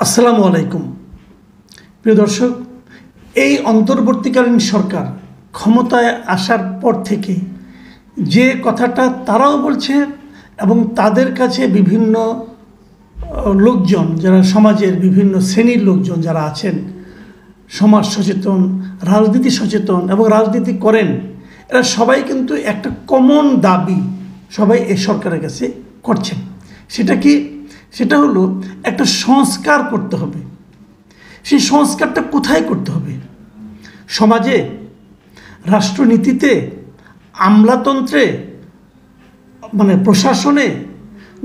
আসসালামু আলাইকুম প্রিয় দর্শক, এই অন্তর্বর্তীকালীন সরকার ক্ষমতায় আসার পর থেকে যে কথাটা তারাও বলছে এবং তাদের কাছে বিভিন্ন লোকজন, যারা সমাজের বিভিন্ন শ্রেণীর লোকজন যারা আছেন, সমাজ সচেতন, রাজনীতি সচেতন এবং রাজনীতি করেন, এরা সবাই কিন্তু একটা কমন দাবি সবাই এই সরকারের কাছে করছেন। সেটা কি? সেটা হলো একটা সংস্কার করতে হবে। সেই সংস্কারটা কোথায় করতে হবে? সমাজে, রাষ্ট্রনীতিতে, আমলাতন্ত্রে, মানে প্রশাসনে,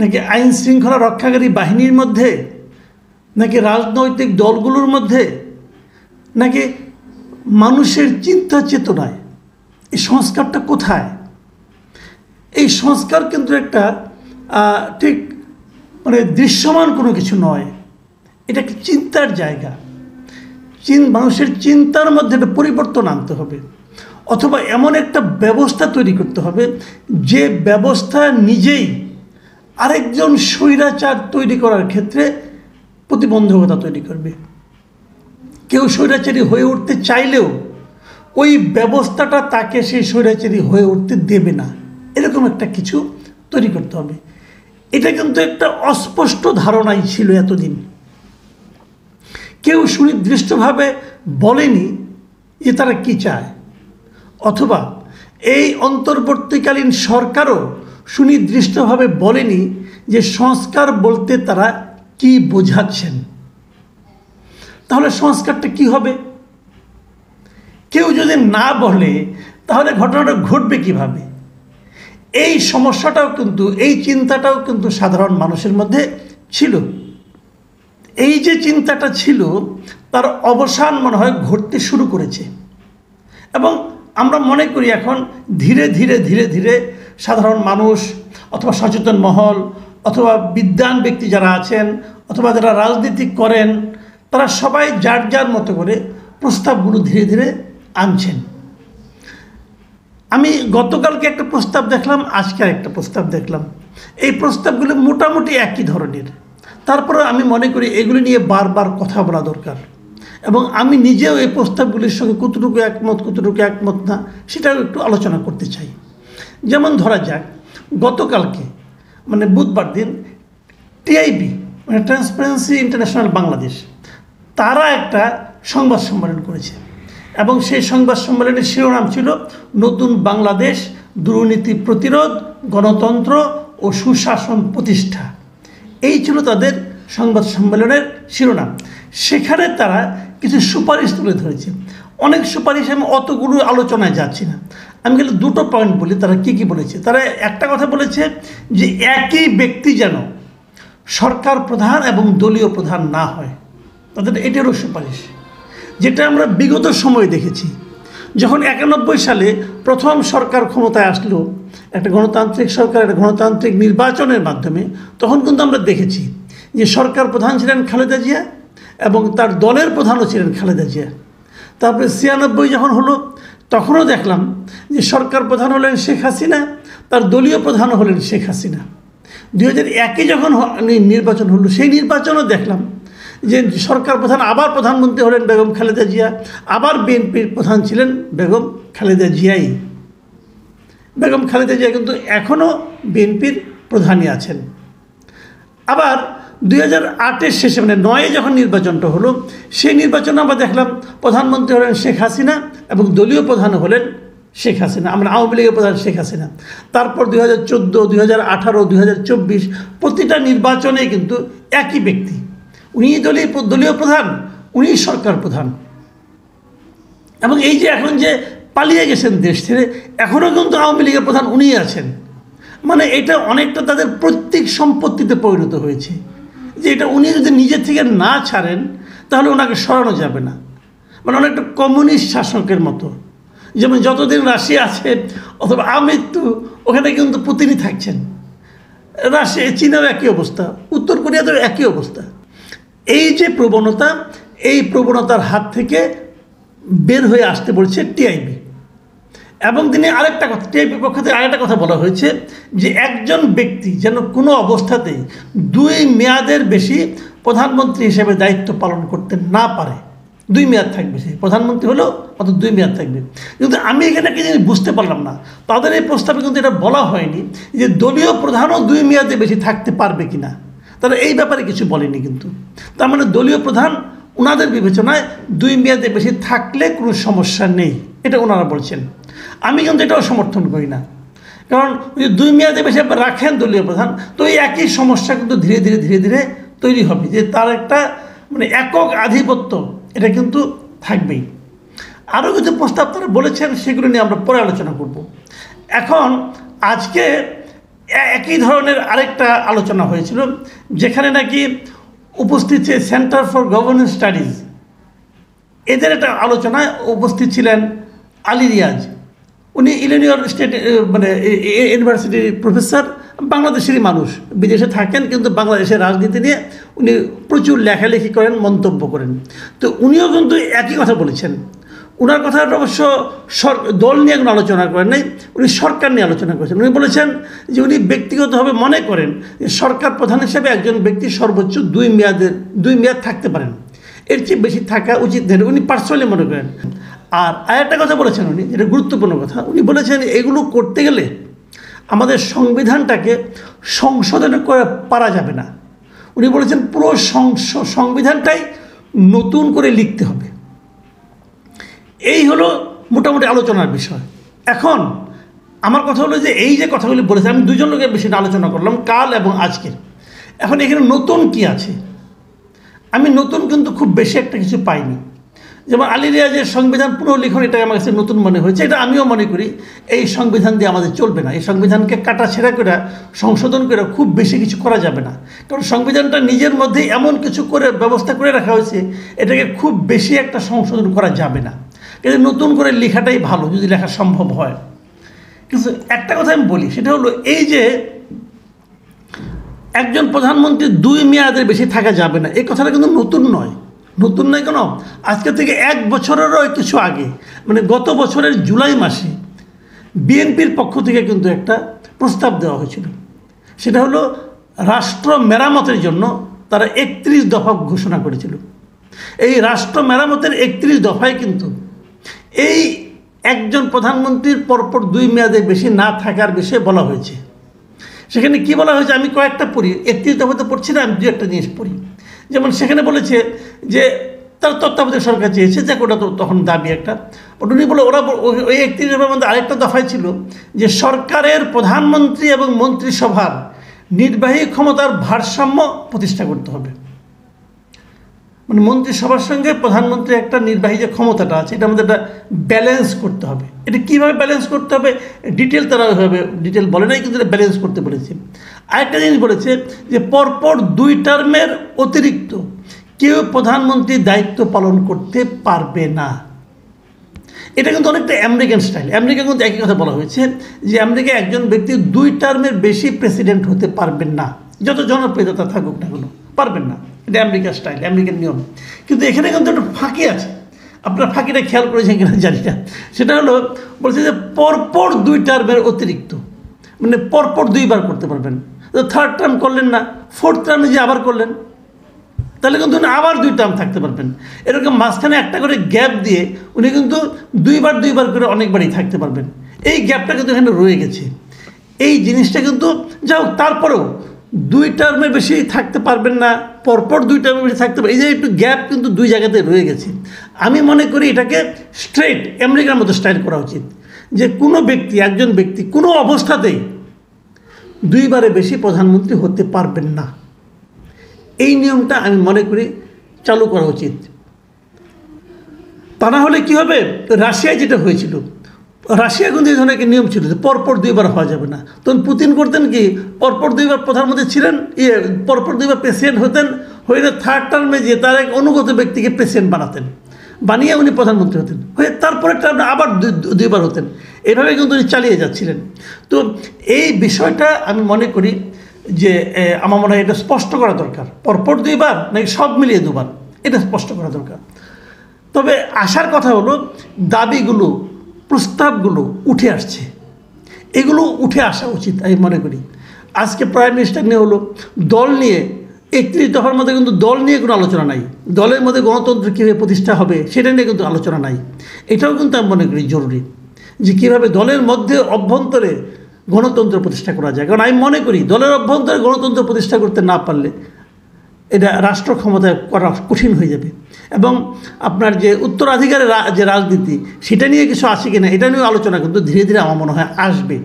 নাকি আইন শৃঙ্খলা রক্ষাকারী বাহিনীর মধ্যে, নাকি রাজনৈতিক দলগুলোর মধ্যে, নাকি মানুষের চিন্তা চেতনায়? এই সংস্কারটা কোথায়? এই সংস্কার কিন্তু একটা ঠিক দৃশ্যমান কোনো কিছু নয়। এটা একটা চিন্তার জায়গা। মানুষের চিন্তার মধ্যে একটা পরিবর্তন আনতে হবে, অথবা এমন একটা ব্যবস্থা তৈরি করতে হবে যে ব্যবস্থা নিজেই আরেকজন স্বৈরাচার তৈরি করার ক্ষেত্রে প্রতিবন্ধকতা তৈরি করবে। কেউ স্বৈরাচারী হয়ে উঠতে চাইলেও ওই ব্যবস্থাটা তাকে সেই স্বৈরাচারী হয়ে উঠতে দেবে না, এরকম একটা কিছু তৈরি করতে হবে। এটা কিন্তু একটা অস্পষ্ট ধারণাই ছিল এতদিন। কেউ সুনির্দিষ্টভাবে বলেনি যে তারা কি চায়, অথবা এই অন্তর্বর্তীকালীন সরকারও সুনির্দিষ্টভাবে বলেনি যে সংস্কার বলতে তারা কি বোঝাচ্ছেন। তাহলে সংস্কারটা কি হবে? কেউ যদি না বলে তাহলে ঘটনাটা ঘটবে কিভাবে? এই সমস্যাটাও কিন্তু, এই চিন্তাটাও কিন্তু সাধারণ মানুষের মধ্যে ছিল। এই যে চিন্তাটা ছিল তার অবসান মনে হয় ঘটতে শুরু করেছে, এবং আমরা মনে করি এখন ধীরে ধীরে ধীরে ধীরে সাধারণ মানুষ, অথবা সচেতন মহল, অথবা বিদ্বান ব্যক্তি যারা আছেন, অথবা যারা রাজনীতি করেন, তারা সবাই যার যার মতো করে প্রস্তাবগুলো ধীরে ধীরে আনছেন। আমি গতকালকে একটা প্রস্তাব দেখলাম, আজকে একটা প্রস্তাব দেখলাম। এই প্রস্তাবগুলো মোটামুটি একই ধরনের। তারপরে আমি মনে করি এগুলি নিয়ে বারবার কথা বলা দরকার, এবং আমি নিজেও এই প্রস্তাবগুলির সঙ্গে কতটুকু একমত না সেটাও একটু আলোচনা করতে চাই। যেমন ধরা যাক, গতকালকে বুধবার দিন টিআইবি ট্রান্সপারেন্সি ইন্টারন্যাশনাল বাংলাদেশ, তারা একটা সংবাদ সম্মেলন করেছে, এবং সেই সংবাদ সম্মেলনের শিরোনাম ছিল নতুন বাংলাদেশ, দুর্নীতি প্রতিরোধ, গণতন্ত্র ও সুশাসন প্রতিষ্ঠা। এই ছিল তাদের সংবাদ সম্মেলনের শিরোনাম। সেখানে তারা কিছু সুপারিশ তুলে ধরেছে। অনেক সুপারিশ, আমি অতগুলো আলোচনায় যাচ্ছি না, আমি গেলে দুটো পয়েন্ট বলি তারা কি কি বলেছে। তারা একটা কথা বলেছে যে একই ব্যক্তি যেন সরকার প্রধান এবং দলীয় প্রধান না হয়। তাদের এটারও সুপারিশ, যেটা আমরা বিগত সময়ে দেখেছি। যখন 91 সালে প্রথম সরকার ক্ষমতায় আসলো, একটা গণতান্ত্রিক সরকার, একটা গণতান্ত্রিক নির্বাচনের মাধ্যমে, তখন কিন্তু আমরা দেখেছি যে সরকার প্রধান ছিলেন খালেদা জিয়া এবং তার দলের প্রধানও ছিলেন খালেদা জিয়া। তারপরে 96 যখন হলো, তখনও দেখলাম যে সরকার প্রধান হলেন শেখ হাসিনা, তার দলীয় প্রধানও হলেন শেখ হাসিনা। 2001 যখন নির্বাচন হলো, সেই নির্বাচনও দেখলাম যে সরকার প্রধান আবার প্রধানমন্ত্রী হলেন বেগম খালেদা জিয়া, আবার বিএনপির প্রধান ছিলেন বেগম খালেদা জিয়াই। বেগম খালেদা জিয়া কিন্তু এখনও বিএনপির প্রধানই আছেন। আবার 2008-এর শেষে 9-এ যখন নির্বাচনটা হলো, সেই নির্বাচনে আমরা দেখলাম প্রধানমন্ত্রী হলেন শেখ হাসিনা এবং দলীয় প্রধান হলেন শেখ হাসিনা, আমরা আওয়ামী লীগের প্রধান শেখ হাসিনা। তারপর 2014, 2018, 2024 প্রতিটা নির্বাচনে কিন্তু একই ব্যক্তি, উনি দলীয় প্রধান, উনি সরকার প্রধান। এবং এই যে এখন যে পালিয়ে গেছেন দেশ ছেড়ে, এখনও কিন্তু আওয়ামী লীগের প্রধান উনিই আছেন। এটা অনেকটা তাদের পৈতৃক সম্পত্তিতে পরিণত হয়েছে, যে এটা উনি যদি নিজে থেকে না ছাড়েন তাহলে ওনাকে সরানো যাবে না। অনেকটা কমিউনিস্ট শাসকের মতো, যেমন যতদিন রাশিয়া আছে অথবা আমৃত্যু, ওখানে কিন্তু পুতিনই থাকছেন। রাশিয়া, চীনেও একই অবস্থা, উত্তর কোরিয়াতেও একই অবস্থা। এই যে প্রবণতা, এই প্রবণতার হাত থেকে বের হয়ে আসতে বলছে টিআইবি। এবং তিনি আরেকটা কথা, টিআইবির পক্ষ থেকে আরেকটা কথা বলা হয়েছে যে একজন ব্যক্তি যেন কোনো অবস্থাতেই 2 মেয়াদের বেশি প্রধানমন্ত্রী হিসেবে দায়িত্ব পালন করতে না পারে, 2 মেয়াদ থাকবে, সে প্রধানমন্ত্রী হলেও অত 2 মেয়াদ থাকবে। কিন্তু আমি এখানে একটা জিনিস বুঝতে পারলাম না, তাদের এই প্রস্তাবে কিন্তু এটা বলা হয়নি যে দলীয় প্রধানও 2 মেয়াদে বেশি থাকতে পারবে কিনা, তারা এই ব্যাপারে কিছু বলেনি। কিন্তু তার মানে দলীয় প্রধান ওনাদের বিবেচনায় 2 মেয়াদে বেশি থাকলে কোনো সমস্যা নেই, এটা ওনারা বলছেন। আমি কিন্তু এটাও সমর্থন করি না, কারণ যদি 2 মেয়াদে বেশি রাখেন দলীয় প্রধান, তো এই একই সমস্যা কিন্তু ধীরে ধীরে তৈরি হবে, যে তার একটা মানে একক আধিপত্য এটা কিন্তু থাকবেই। আরও কিছু প্রস্তাব তারা বলেছেন, সেগুলো নিয়ে আমরা পরে আলোচনা করব। এখন আজকে একই ধরনের আরেকটা আলোচনা হয়েছিল, যেখানে নাকি উপস্থিত ছিল সেন্টার ফর গভর্নেন্স স্টাডিজ, এদের একটা আলোচনায় উপস্থিত ছিলেন আলী রিয়াজ। উনি ইলিনয় স্টেট মানে ইউনিভার্সিটির প্রফেসর, বাংলাদেশেরই মানুষ, বিদেশে থাকেন, কিন্তু বাংলাদেশের রাজনীতি নিয়ে উনি প্রচুর লেখালেখি করেন, মন্তব্য করেন। তো উনিও কিন্তু একই কথা বলেছেন। ওনার কথাটা অবশ্য দল নিয়ে কোনো আলোচনা করেন নাই, উনি সরকার নিয়ে আলোচনা করেছেন। উনি বলেছেন যে উনি ব্যক্তিগতভাবে মনে করেন যে সরকার প্রধান হিসেবে একজন ব্যক্তি সর্বোচ্চ 2 মেয়াদ থাকতে পারেন, এর চেয়ে বেশি থাকা উচিত নেই, উনি পার্সোনালি মনে করেন। আর আরেকটা কথা বলেছেন উনি, যেটা গুরুত্বপূর্ণ কথা, উনি বলেছেন এগুলো করতে গেলে আমাদের সংবিধানটাকে সংশোধন করে পারা যাবে না। উনি বলেছেন পুরো সংবিধানটাই নতুন করে লিখতে হবে। এই হলো মোটামুটি আলোচনার বিষয়। এখন আমার কথা হলো যে এই যে কথাগুলি বলেছে, আমি 2জন লোকের বেশি আলোচনা করলাম, কাল এবং আজকের। এখন এখানে নতুন কি আছে? আমি নতুন কিন্তু খুব বেশি একটা কিছু পাইনি। যেমন আলী রিয়াজের সংবিধান পুনর্লিখন, এটা আমার কাছে নতুন মনে হয়েছে। এটা আমিও মনে করি এই সংবিধান দিয়ে আমাদের চলবে না, এই সংবিধানকে কাটাছেঁড়া করে সংশোধন করে খুব বেশি কিছু করা যাবে না, কারণ সংবিধানটা নিজের মধ্যে এমন কিছু করে ব্যবস্থা করে রাখা হয়েছে, এটাকে খুব বেশি একটা সংশোধন করা যাবে না। কিন্তু নতুন করে লেখাটাই ভালো, যদি লেখা সম্ভব হয়। কিন্তু একটা কথা আমি বলি, সেটা হলো এই যে একজন প্রধানমন্ত্রী 2 মেয়াদের বেশি থাকা যাবে না, এই কথাটা কিন্তু নতুন নয়। নতুন নয় কেন? আজকে থেকে 1 বছরেরও কিছু আগে, মানে গত বছরের জুলাই মাসে বিএনপির পক্ষ থেকে কিন্তু একটা প্রস্তাব দেওয়া হয়েছিল। সেটা হলো রাষ্ট্র মেরামতের জন্য তারা 31 দফা ঘোষণা করেছিল। এই রাষ্ট্র মেরামতের 31 দফায় কিন্তু এই একজন প্রধানমন্ত্রীর পরপর 2 মেয়াদে বেশি না থাকার বিষয়ে বলা হয়েছে। সেখানে কি বলা হয়েছে আমি কয়েকটা পড়ি, 31 দফা তো পড়ছি না, আমি 2-একটা জিনিস পড়ি। যেমন সেখানে বলেছে যে তার তত্ত্বাবধায়ক সরকার চেয়েছে, যে ওটা তো তখন দাবি একটা, উনি বলে ওরা ওই 31 দফার মধ্যে আরেকটা দফায় ছিল যে সরকারের প্রধানমন্ত্রী এবং মন্ত্রিসভার নির্বাহী ক্ষমতার ভারসাম্য প্রতিষ্ঠা করতে হবে। মানে মন্ত্রিসভার সঙ্গে প্রধানমন্ত্রীর একটা নির্বাহী যে ক্ষমতাটা আছে, এটা আমাদের একটা ব্যালেন্স করতে হবে। এটা কীভাবে ব্যালেন্স করতে হবে ডিটেল তারা ওইভাবে ডিটেল বলে নাই, কিন্তু এটা ব্যালেন্স করতে বলেছে। আরেকটা জিনিস বলেছে যে পরপর 2 টার্মের অতিরিক্ত কেউ প্রধানমন্ত্রীর দায়িত্ব পালন করতে পারবে না। এটা কিন্তু অনেকটা আমেরিকান স্টাইল। আমেরিকা কিন্তু একই কথা বলা হয়েছে যে আমেরিকায় একজন ব্যক্তি 2 টার্মের বেশি প্রেসিডেন্ট হতে পারবেন না, যত জনপ্রিয়তা থাকুক না কেন, পারবেন না। এটা আমেরিকার স্টাইল, আমেরিকান নিয়ম। কিন্তু এখানে কিন্তু একটা ফাঁকি আছে, আপনার ফাঁকিটা খেয়াল করেছেন কিনা জানি না। সেটা হলো বলছে যে পরপর 2 টার্মের অতিরিক্ত, মানে পরপর 2 বার করতে পারবেন। 3rd টার্ম করলেন না, 4th টার্মে যে আবার করলেন, তাহলে কিন্তু উনি আবার 2 টার্ম থাকতে পারবেন। এরকম মাঝখানে একটা করে গ্যাপ দিয়ে উনি কিন্তু 2 বার করে অনেকবারই থাকতে পারবেন। এই গ্যাপটা কিন্তু এখানে রয়ে গেছে। এই জিনিসটা কিন্তু যাও, তারপরেও 2 টার্মের বেশি থাকতে পারবেন না, পরপর 2 টার্মের বেশি থাকতে পারবেন, এই যে একটু গ্যাপ কিন্তু 2 জায়গাতে রয়ে গেছে। আমি মনে করি এটাকে স্ট্রেট আমেরিকার মতো স্টাইল করা উচিত, যে কোনো ব্যক্তি, একজন ব্যক্তি কোনো অবস্থাতেই 2 বারের বেশি প্রধানমন্ত্রী হতে পারবেন না। এই নিয়মটা আমি মনে করি চালু করা উচিত। তা না হলে কী হবে, রাশিয়ায় যেটা হয়েছিল, রাশিয়া কিন্তু এই ধরনের নিয়ম ছিল যে পরপর 2 বার হওয়া যাবে না। তখন পুতিন করতেন কি, পরপর 2 বার প্রধানমন্ত্রী ছিলেন, পরপর 2 বার প্রেসিডেন্ট হতেন, হয়ে 3rd টার্মে যে তার এক অনুগত ব্যক্তিকে প্রেসিডেন্ট বানাতেন, বানিয়ে উনি প্রধানমন্ত্রী হতেন, হয়ে তারপরে টার্মে আবার 2 বার হতেন। এভাবে কিন্তু উনি চালিয়ে যাচ্ছিলেন। তো এই বিষয়টা আমি মনে করি যে আমার মনে হয় এটা স্পষ্ট করা দরকার, পরপর 2 বার নাকি সব মিলিয়ে 2 বার, এটা স্পষ্ট করা দরকার। তবে আসার কথা হলো দাবিগুলো, প্রস্তাবগুলো উঠে আসছে, এগুলো উঠে আসা উচিত আমি মনে করি। আজকে প্রাইম মিনিস্টার নিয়ে হলো, দল নিয়ে 31 দফার মধ্যে কিন্তু দল নিয়ে কোনো আলোচনা নাই, দলের মধ্যে গণতন্ত্র কীভাবে প্রতিষ্ঠা হবে সেটা নিয়ে কিন্তু আলোচনা নাই। এটাও কিন্তু আমি মনে করি জরুরি যে কীভাবে দলের মধ্যে অভ্যন্তরে গণতন্ত্র প্রতিষ্ঠা করা যায়। কারণ আমি মনে করি দলের অভ্যন্তরে গণতন্ত্র প্রতিষ্ঠা করতে না পারলে এটা রাষ্ট্র ক্ষমতায় করা কঠিন হয়ে যাবে। এবং আপনার যে উত্তরাধিকারের যে রাজনীতি সেটা নিয়ে কিছু আছে কিনা এটা নিয়েও আলোচনা কিন্তু ধীরে ধীরে আমার মনে হয় আসবে।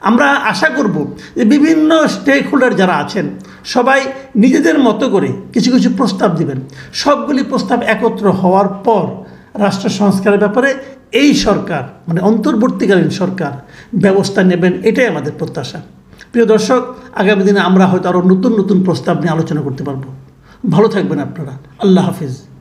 আমরা আশা করব যে বিভিন্ন স্টেক হোল্ডার যারা আছেন সবাই নিজেদের মতো করে কিছু কিছু প্রস্তাব দিবেন। সবগুলি প্রস্তাব একত্র হওয়ার পর রাষ্ট্র সংস্কারের ব্যাপারে এই সরকার মানে অন্তর্বর্তীকালীন সরকার ব্যবস্থা নেবেন, এটাই আমাদের প্রত্যাশা। প্রিয় দর্শক, আগামী দিনে আমরা হয়তো আরও নতুন নতুন প্রস্তাব নিয়ে আলোচনা করতে পারবো। ভালো থাকবেন আপনারা। আল্লাহ হাফিজ।